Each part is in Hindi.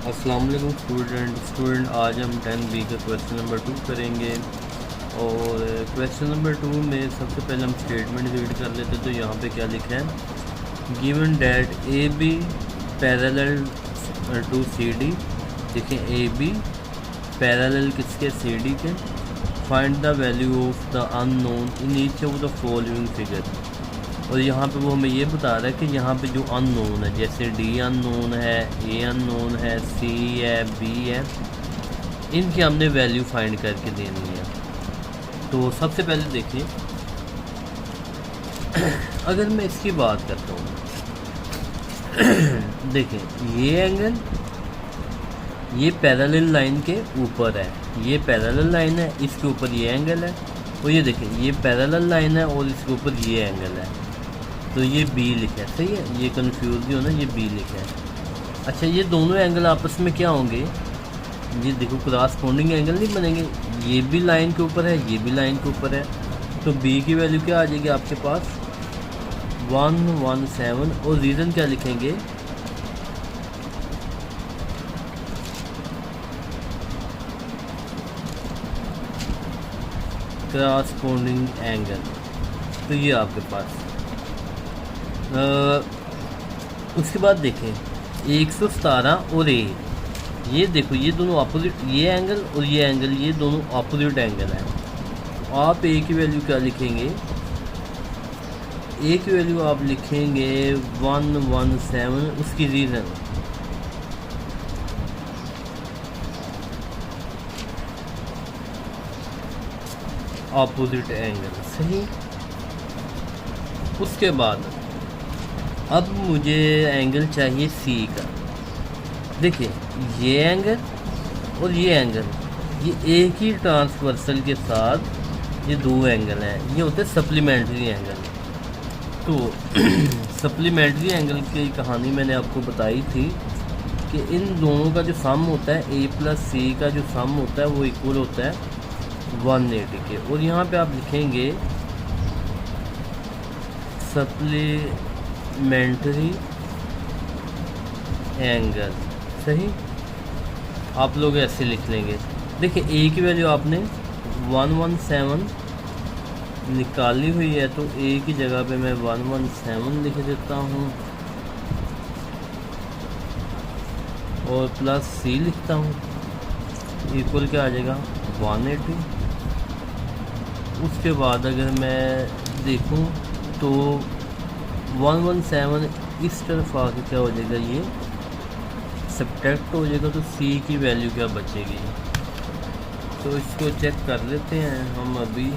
अस्सलाम वालेकुम स्टूडेंट आज हम 10B का क्वेश्चन नंबर 2 करेंगे। और क्वेश्चन नंबर 2 में सबसे पहले हम स्टेटमेंट रीड कर लेते तो यहाँ पे क्या लिखा है, given that A B parallel to C D. देखें ए बी पैरेलल किसके, सी डी के। Find the value of the unknown in each of the following figure. और यहाँ पे वो हमें ये बता रहा है कि यहाँ पे जो अननोन है, जैसे डी अननोन है, ए अननोन है, सी है, बी है, इनकी हमने वैल्यू फाइंड करके देनी है। तो सबसे पहले देखिए, अगर मैं इसकी बात करता हूँ देखें ये एंगल ये पैरेलल लाइन के ऊपर है, ये पैरेलल लाइन है, इसके ऊपर ये एंगल है। और ये देखें ये पैरेलल लाइन है और इसके ऊपर ये एंगल है, तो ये बी लिखा है। सही है, ये कंफ्यूज भी हो ना, ये बी लिखा है। अच्छा, ये दोनों एंगल आपस में क्या होंगे, ये देखो क्रॉसपोंडिंग एंगल नहीं बनेंगे। ये भी लाइन के ऊपर है, ये भी लाइन के ऊपर है, तो बी की वैल्यू क्या आ जाएगी आपके पास 117। और रीज़न क्या लिखेंगे, क्रॉसपोंडिंग एंगल। तो ये आपके पास उसके बाद देखें 117 और ए, ये देखो ये दोनों अपोजिट, ये एंगल और ये एंगल, ये दोनों अपोजिट एंगल हैं। आप ए की वैल्यू क्या लिखेंगे, ए की वैल्यू आप लिखेंगे 117। उसकी रीज़न अपोजिट एंगल। सही। उसके बाद अब मुझे एंगल चाहिए सी का। देखिए ये एंगल और ये एंगल, ये एक ही ट्रांसवर्सल के साथ ये दो एंगल हैं, ये होते हैं सप्लीमेंट्री एंगल। तो सप्लीमेंट्री एंगल की कहानी मैंने आपको बताई थी कि इन दोनों का जो सम होता है, ए प्लस सी का जो सम होता है वो इक्वल होता है 180 के। और यहाँ पे आप लिखेंगे सप्लीमेंट्री एंगल। सही, आप लोग ऐसे लिख लेंगे। देखिए ए की वैल्यू आपने 117 निकाली हुई है, तो ए की जगह पे मैं 117 लिख देता हूँ और प्लस सी लिखता हूँ, इक्वल क्या आ जाएगा 180। उसके बाद अगर मैं देखूँ तो 117 इस तरफ आके क्या हो जाएगा, ये सब्ट्रैक्ट हो जाएगा, तो सी की वैल्यू क्या बचेगी। तो इसको चेक कर लेते हैं हम अभी।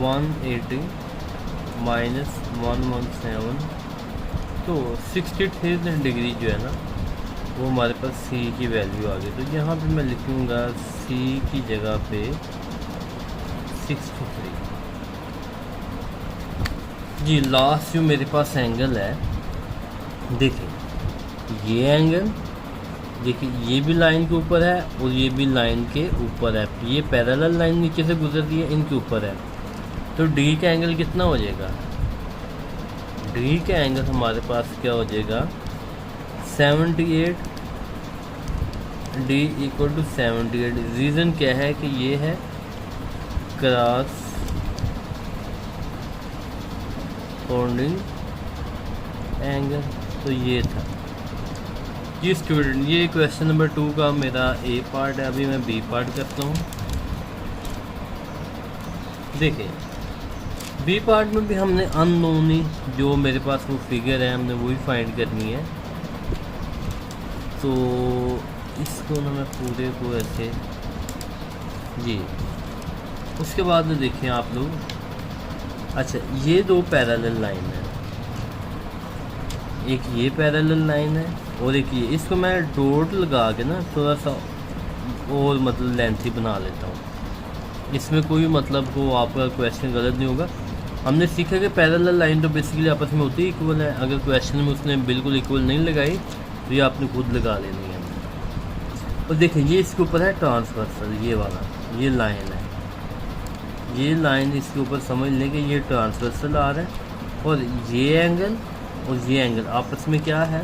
180 माइनस 117, तो 63 डिग्री जो है ना वो हमारे पास सी की वैल्यू आ गई। तो यहाँ पे मैं लिखूँगा सी की जगह पे 63। जी लास्ट जो मेरे पास एंगल है, देखिए ये एंगल, देखिए ये भी लाइन के ऊपर है और ये भी लाइन के ऊपर है, ये पैरेलल लाइन नीचे से गुजर रही है, इनके ऊपर है। तो डी का एंगल कितना हो जाएगा, डी का एंगल हमारे पास क्या हो जाएगा 78। D equal to 78। रीज़न क्या है कि ये है क्रॉस पोंडिंग एंगल। तो ये था जी स्टूडेंट, ये क्वेश्चन नंबर 2 का मेरा ए पार्ट है। अभी मैं बी पार्ट करता हूँ। देखिए बी पार्ट में भी हमने अननोनी जो मेरे पास वो फिगर है हमने वही फाइंड करनी है। तो इसको ना मैं पूरे को ऐसे जी। उसके बाद में देखिए आप लोग, अच्छा ये दो पैरेलल लाइन है, एक ये पैरेलल लाइन है और एक ये। इसको मैं डॉट लगा के ना थोड़ा सा और मतलब लेंथी बना लेता हूँ। इसमें कोई मतलब को आपका क्वेश्चन गलत नहीं होगा। हमने सीखा कि पैरेलल लाइन तो बेसिकली आपस में होती है इक्वल है। अगर क्वेश्चन में उसने बिल्कुल इक्वल नहीं लगाई तो ये आपने खुद लगा लेनी है। और देखिए ये इसके ऊपर है ट्रांसवर्सल, ये वाला ये लाइन है, ये लाइन इसके ऊपर समझ लें कि ये ट्रांसवर्सल आ रहा है। और ये एंगल और ये एंगल आपस में क्या है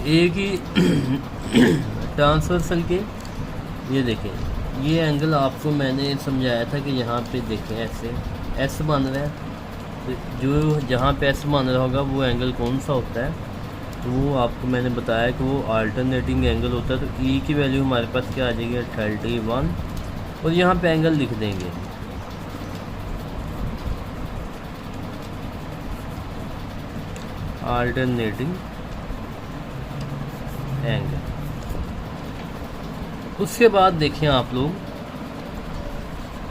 एक ही ट्रांसवर्सल के ये देखें, ये एंगल आपको मैंने समझाया था कि यहाँ पे देखें ऐसे एस बन रहा है, तो जो जहाँ पे एस बन रहा होगा वो एंगल कौन सा होता है, तो वो आपको मैंने बताया कि वो अल्टरनेटिंग एंगल होता है। तो ई की वैल्यू हमारे पास क्या आ जाएगी 31, और यहाँ पे एंगल लिख देंगे अल्टरनेटिंग एंगल। उसके बाद देखें आप लोग,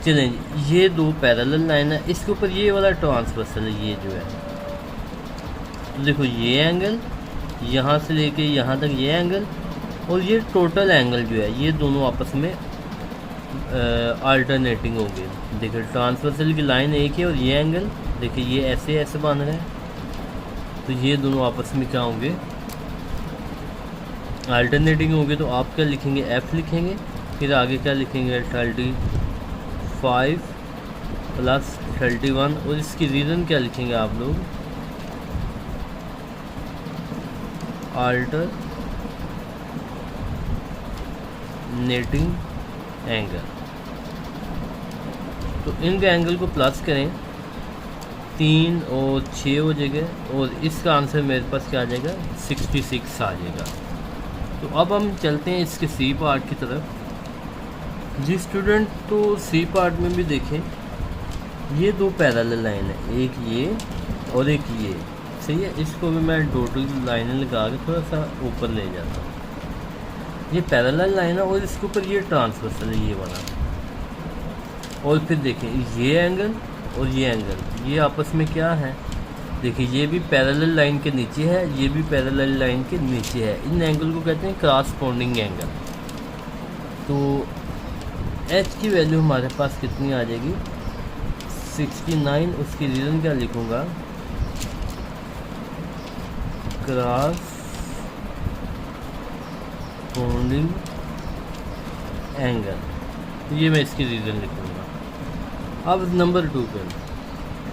चलें ये दो पैरेलल लाइन है, इसके ऊपर ये वाला ट्रांसवर्सल है, ये जो है, तो देखो ये एंगल यहाँ से लेके यहाँ तक ये एंगल, और ये टोटल एंगल जो है ये दोनों आपस में अल्टरनेटिंग होंगे। देखिए ट्रांसवर्सल की लाइन एक है और ये एंगल देखिए ये ऐसे ऐसे बन रहे हैं, तो ये दोनों आपस में क्या होंगे अल्टरनेटिंग होंगे। तो आप क्या लिखेंगे एफ लिखेंगे, फिर आगे क्या लिखेंगे 35 प्लस 31, और इसकी रीज़न क्या लिखेंगे आप लोग अल्टरनेटिंग एंगल। तो इनके एंगल को प्लस करें 3 और 6 हो जाएगा, और इसका आंसर मेरे पास क्या आ जाएगा 66 आ जाएगा। तो अब हम चलते हैं इसके सी पार्ट की तरफ। जी स्टूडेंट, तो सी पार्ट में भी देखें ये दो पैरेलल लाइन है, एक ये और एक ये, सही है। इसको भी मैं टोटल लाइनें लगा के थोड़ा सा ऊपर ले जाता हूँ। ये पैरेलल लाइन है और इसके ऊपर ये ट्रांसवर्सल है ये वाला, और फिर देखें ये एंगल और ये एंगल ये आपस में क्या है, देखिए ये भी पैरेलल लाइन के नीचे है, ये भी पैरेलल लाइन के नीचे है। इन एंगल को कहते हैं क्रॉसपोंडिंग एंगल। तो एच की वैल्यू हमारे पास कितनी आ जाएगी 69। उसकी रीज़न क्या लिखूँगा क्रॉसपोंडिंग एंगल, तो ये मैं इसकी रीज़न लिखूँगा। अब नंबर 2 पर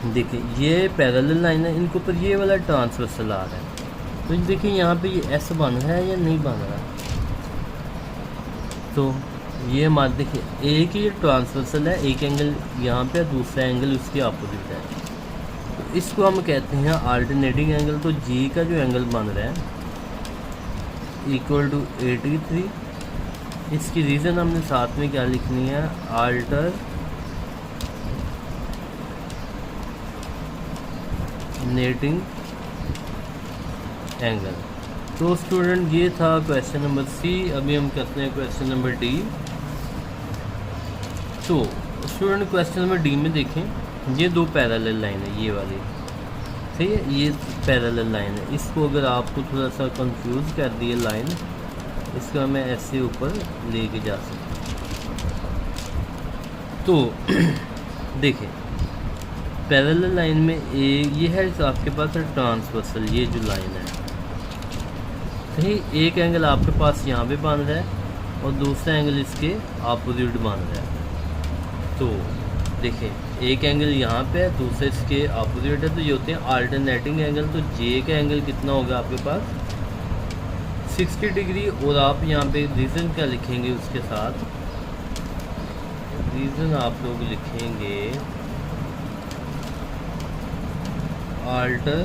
देखिए ये पैरेलल लाइन है, इनके ऊपर ये वाला ट्रांसवर्सल आ रहा है, तो देखिए यहाँ पे ये एस बन रहा है या नहीं बन रहा। तो ये हमारे देखिए एक ही ट्रांसवर्सल है, एक एंगल यहाँ पे दूसरा एंगल उसके अपोजिट है, तो इसको हम कहते हैं अल्टरनेटिंग एंगल। तो जी का जो एंगल बन रहा है इक्वल टू 83। इसकी रीज़न हमने साथ में क्या लिखनी है अल्टरनेटिंग एंगल। तो स्टूडेंट ये था क्वेश्चन नंबर सी। अभी हम करते हैं क्वेश्चन नंबर डी। तो स्टूडेंट क्वेश्चन नंबर डी में देखें ये दो पैरेलल लाइन है, ये वाली सही है, ये पैरेलल लाइन है। इसको अगर आपको थोड़ा सा कंफ्यूज कर दिए लाइन, इसका मैं ऐसे ऊपर लेके जा सकता हूँ। तो देखें पैरेलल लाइन में ये है आपके पास ट्रांसवर्सल, ये जो लाइन है सही, एक एंगल आपके पास यहाँ पे बन रहा है और दूसरा एंगल इसके अपोजिट बन रहा है। तो देखें एक एंगल यहाँ पे है, दूसरा इसके अपोजिट है, तो ये होते हैं अल्टरनेटिंग एंगल। तो जे का एंगल कितना होगा आपके पास 60 डिग्री। और आप यहाँ पे रीज़न क्या लिखेंगे उसके साथ, रीज़न आप लोग लिखेंगे अल्टरनेटिंग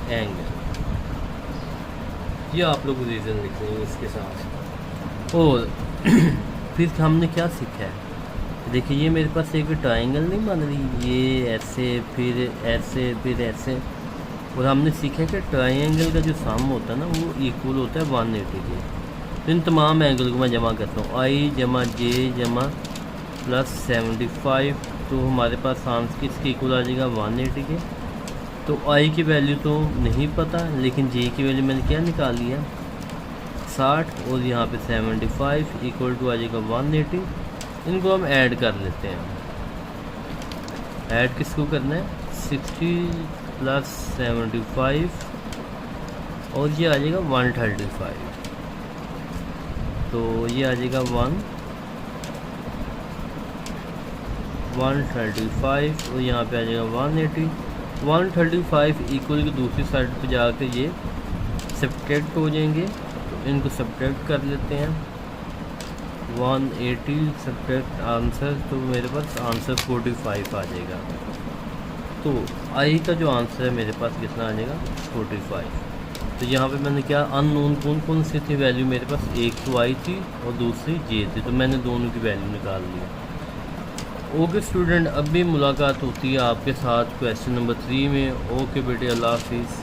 एंगल, ये आप लोग रीज़न लिखेंगे इसके साथ। और फिर हमने क्या सीखा है, देखिए ये मेरे पास एक ट्रायंगल नहीं बन रही, ये ऐसे फिर ऐसे फिर ऐसे, और हमने सीखा कि ट्रायंगल का जो सम होता है ना वो इक्वल होता है 180 के। तो इन तमाम एंगल को मैं जमा करता हूँ, आई जमा जे जमा प्लस 75, तो हमारे पास आंसर किसके इक्वल आ जाएगा 180 के। तो आई की वैल्यू तो नहीं पता, लेकिन जे की वैल्यू मैंने क्या निकाली है 60, और यहाँ पे 75 इक्वल टू आ जाएगा 180। इनको हम ऐड कर लेते हैं। ऐड किसको करना है 60 प्लस 75, और ये आ जाएगा 135, तो ये आ जाएगा 135, और यहाँ पे आ जाएगा 180। 135 इक्वल की दूसरी साइड पे जाके ये सब्ट्रैक्ट हो जाएंगे, तो इनको सब्ट्रैक्ट कर लेते हैं। 180 सब्ट्रैक्ट आंसर, तो मेरे पास आंसर 45 आ जाएगा। तो आई का जो आंसर है मेरे पास कितना आ जाएगा, 45। तो यहाँ पे मैंने क्या अननोन कौन कौन सी थी वैल्यू मेरे पास, एक तो आई थी और दूसरी जे थी, तो मैंने दोनों की वैल्यू निकाल ली। ओके स्टूडेंट, अब भी मुलाकात होती है आपके साथ क्वेश्चन नंबर 3 में। ओके बेटे, अल्लाह हाफिज़।